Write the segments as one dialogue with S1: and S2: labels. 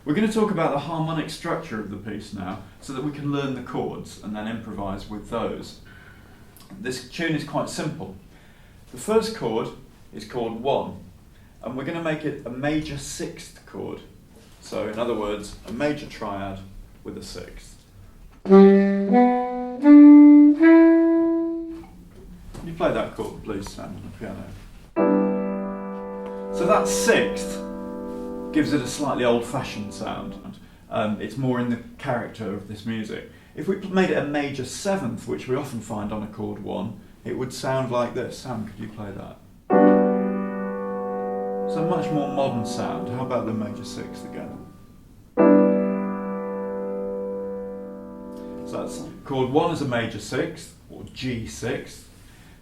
S1: We're going to talk about the harmonic structure of the piece now, so that we can learn the chords and then improvise with those. This tune is quite simple. The first chord is chord 1, and we're going to make it a major sixth chord. So in other words, a major triad with a sixth. Can you play that chord, please, Sam, on the piano? So that sixth gives it a slightly old-fashioned sound. It's more in the character of this music. If we made it a major seventh, which we often find on a chord 1, it would sound like this. Sam, could you play that? So a much more modern sound. How about the major sixth again? So that's chord 1 is a major sixth, or G sixth.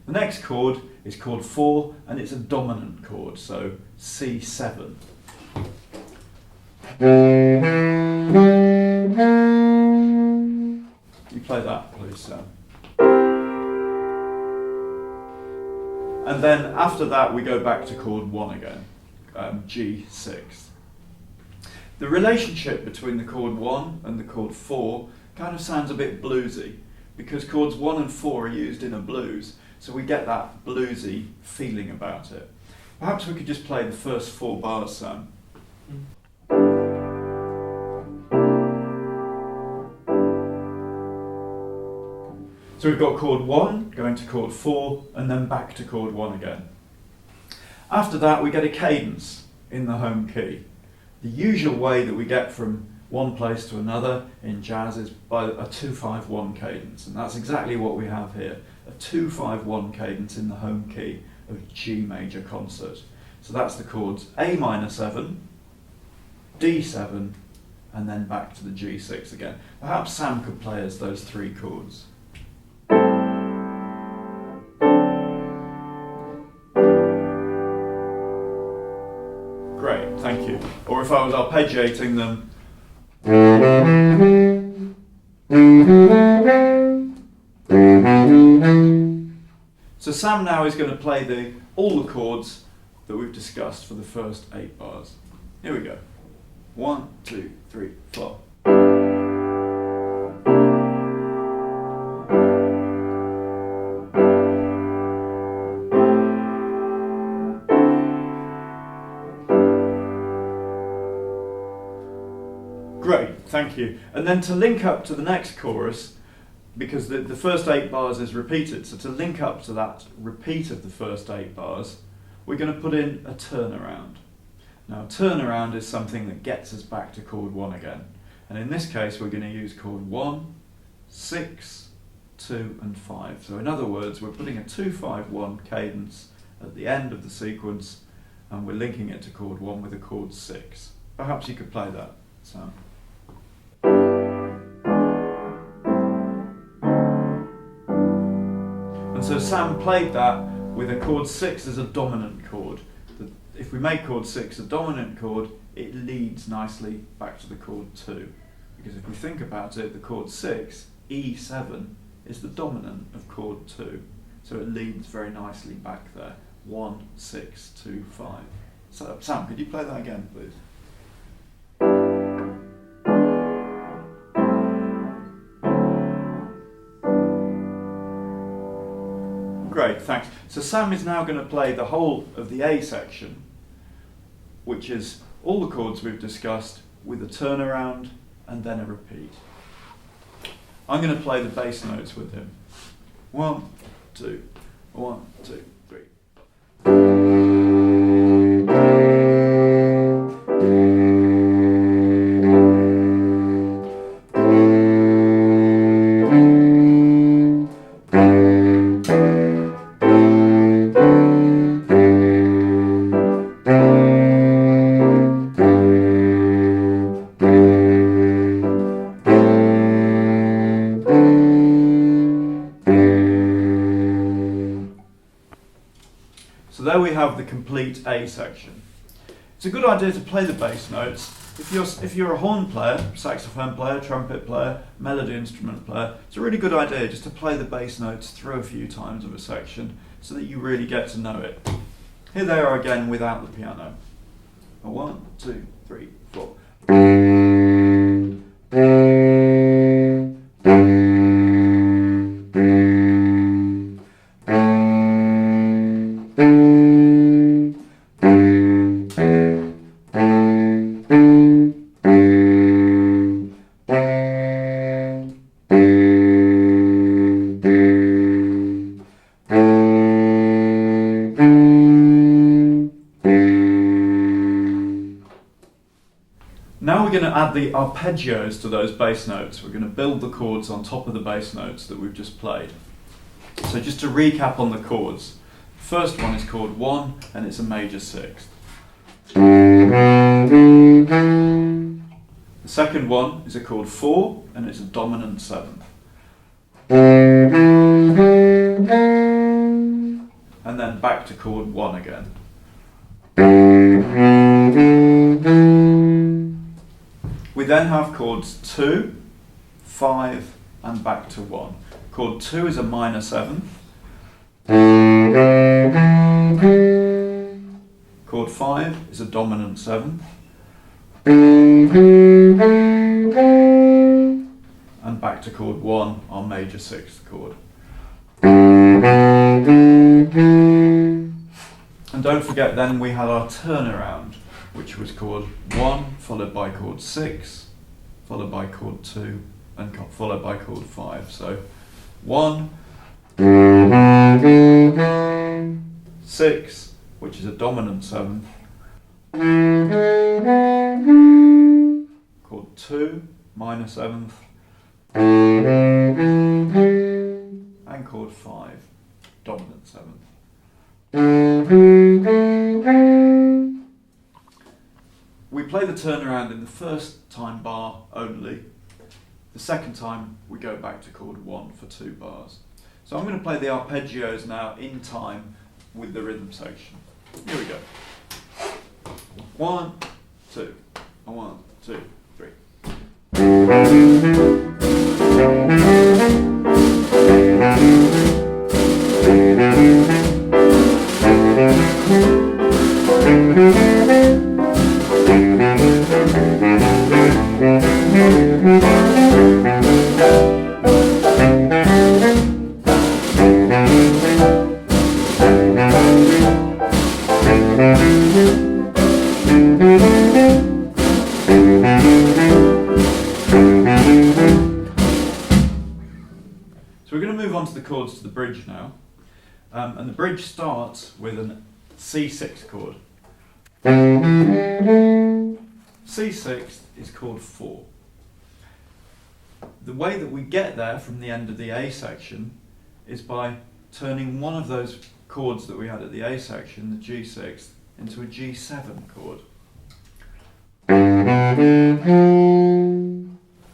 S1: The next chord is chord 4, and it's a dominant chord, so C7. You play that, please, Sam. And then after that, we go back to chord 1 again, G6. The relationship between the chord 1 and the chord 4 kind of sounds a bit bluesy, because chords 1 and 4 are used in a blues, so we get that bluesy feeling about it. Perhaps we could just play the first 4 bars, Sam. So we've got chord 1, going to chord 4, and then back to chord 1 again. After that, we get a cadence in the home key. The usual way that we get from one place to another in jazz is by a 2-5-1 cadence, and that's exactly what we have here. A 2-5-1 cadence in the home key of G major concert. So that's the chords A minor 7, D7, and then back to the G6 again. Perhaps Sam could play us those 3 chords. Great, thank you. Or if I was arpeggiating them. So Sam now is going to play all the chords that we've discussed for the first 8 bars. Here we go. 1, 2, 3, 4. Great, thank you. And then to link up to the next chorus, because the first 8 bars is repeated, so to link up to that repeat of the first 8 bars, we're going to put in a turnaround. Now, a turnaround is something that gets us back to chord 1 again. And in this case, we're going to use chord 1, 6, 2, and 5. So in other words, we're putting a 2-5-1 cadence at the end of the sequence, and we're linking it to chord 1 with a chord 6. Perhaps you could play that, Sam. And so Sam played that with a chord 6 as a dominant chord. If we make chord 6 a dominant chord, it leads nicely back to the chord 2. Because if we think about it, the chord 6, E7, is the dominant of chord 2. So it leads very nicely back there. 1, 6, 2, 5. So Sam, could you play that again, please? Great, thanks. So Sam is now going to play the whole of the A section, which is all the chords we've discussed with a turnaround and then a repeat. I'm going to play the bass notes with him. 1, 2, 1, 2, 3. So there we have the complete A section. It's a good idea to play the bass notes. If you're a horn player, saxophone player, trumpet player, melody instrument player, it's a really good idea just to play the bass notes through a few times of a section so that you really get to know it. Here they are again without the piano. 1, 2, 3, 4. Now we're going to add the arpeggios to those bass notes. We're going to build the chords on top of the bass notes that we've just played. So just to recap on the chords, the first one is chord 1 and it's a major sixth. The second one is a chord 4 and it's a dominant seventh. And then back to chord 1 again. We then have chords 2, 5 and back to 1. Chord 2 is a minor seventh. Chord 5 is a dominant seventh. And back to chord 1, our major sixth chord. And don't forget then we had our turnaround, which was chord 1 followed by chord 6, followed by chord 2 and followed by chord 5. So 1, 6, which is a dominant seventh, chord 2, minor seventh, and chord 5, dominant seventh. We play the turnaround in the first time bar only. The second time we go back to chord 1 for 2 bars. So I'm going to play the arpeggios now in time with the rhythm section. Here we go. 1, 2, 1, 2, 3. So we're going to move on to the chords to the bridge now. And the bridge starts with a C6 chord. C6 is chord 4. The way that we get there from the end of the A section is by turning one of those chords that we had at the A section, the G6, into a G7 chord.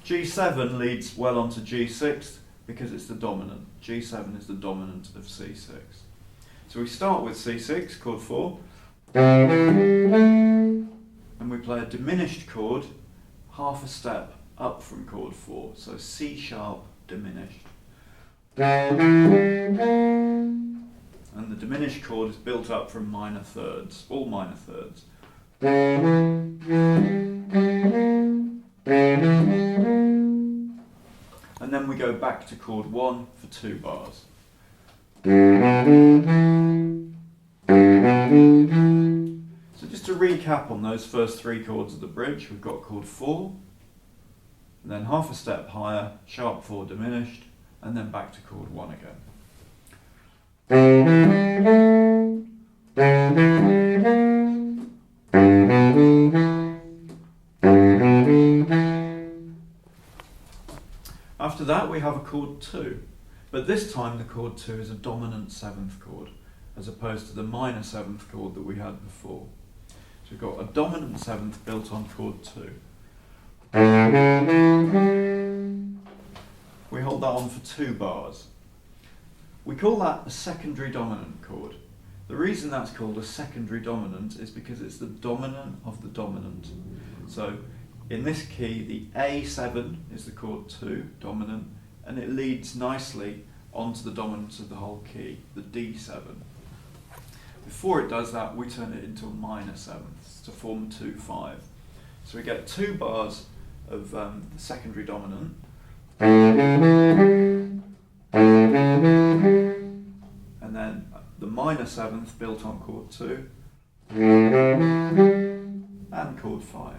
S1: G7 leads well onto G6 because it's the dominant. G7 is the dominant of C6. So we start with C6, chord 4, and we play a diminished chord half a step up from chord 4, so C sharp diminished. And the diminished chord is built up from minor thirds, all minor thirds. And then we go back to chord 1 for 2 bars. So just to recap on those first 3 chords of the bridge, we've got chord 4, and then half a step higher, sharp 4 diminished, and then back to chord 1 again. After that we have a chord 2, but this time the chord 2 is a dominant 7th chord as opposed to the minor 7th chord that we had before. So we've got a dominant 7th built on chord 2. We hold that on for 2 bars. We call that a secondary dominant chord. The reason that's called a secondary dominant is because it's the dominant of the dominant. So in this key, the A7 is the chord 2, dominant, and it leads nicely onto the dominance of the whole key, the D7. Before it does that, we turn it into a minor 7th to form 2-5. So we get 2 bars of the secondary dominant. And then the minor 7th built on chord 2. And chord 5.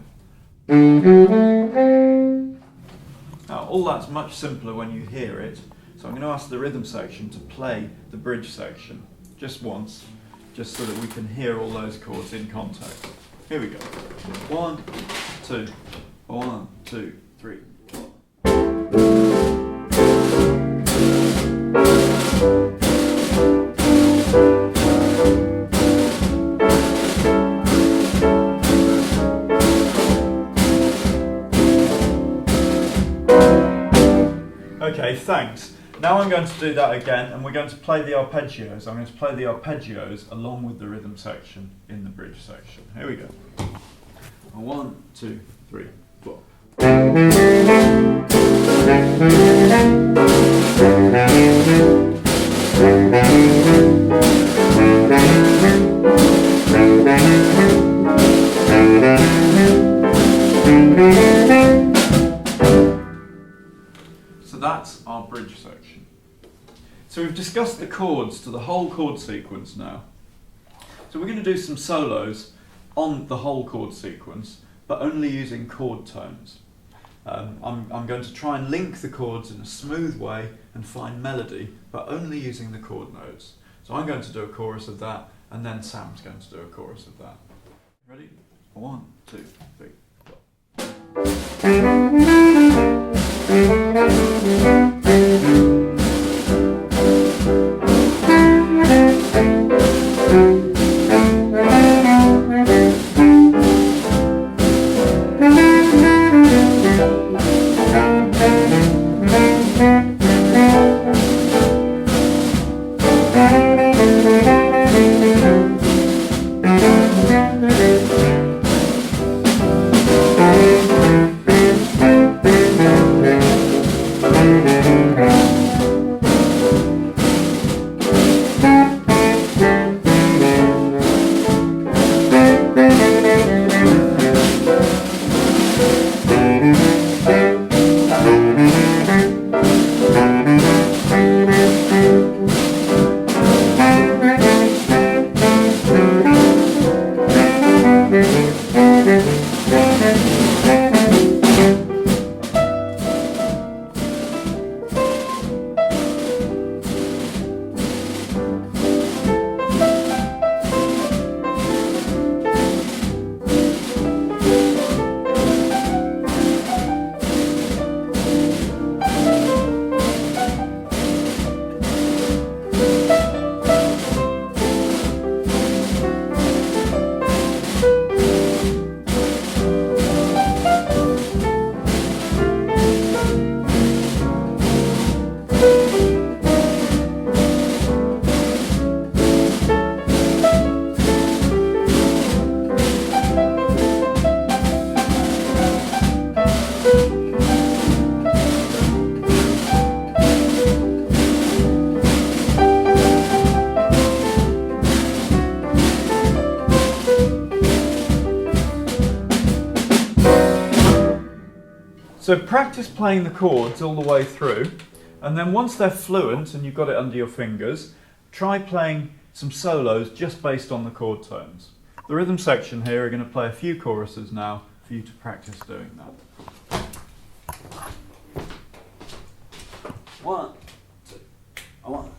S1: Now all that's much simpler when you hear it, so I'm going to ask the rhythm section to play the bridge section just once, just so that we can hear all those chords in context. Here we go. 1, 2, 1, 2, 3, 4. Okay, thanks. Now I'm going to do that again, and we're going to play the arpeggios. I'm going to play the arpeggios along with the rhythm section in the bridge section. Here we go. 1, 2, 3, 4. So that's our bridge section. So we've discussed the chords to the whole chord sequence now. So we're going to do some solos on the whole chord sequence, but only using chord tones. I'm going to try and link the chords in a smooth way and find melody, but only using the chord notes. So I'm going to do a chorus of that, and then Sam's going to do a chorus of that. Ready? 1, 2, 3, So practice playing the chords all the way through, and then once they're fluent and you've got it under your fingers, try playing some solos just based on the chord tones. The rhythm section here are going to play a few choruses now for you to practice doing that. 1, 2, 1.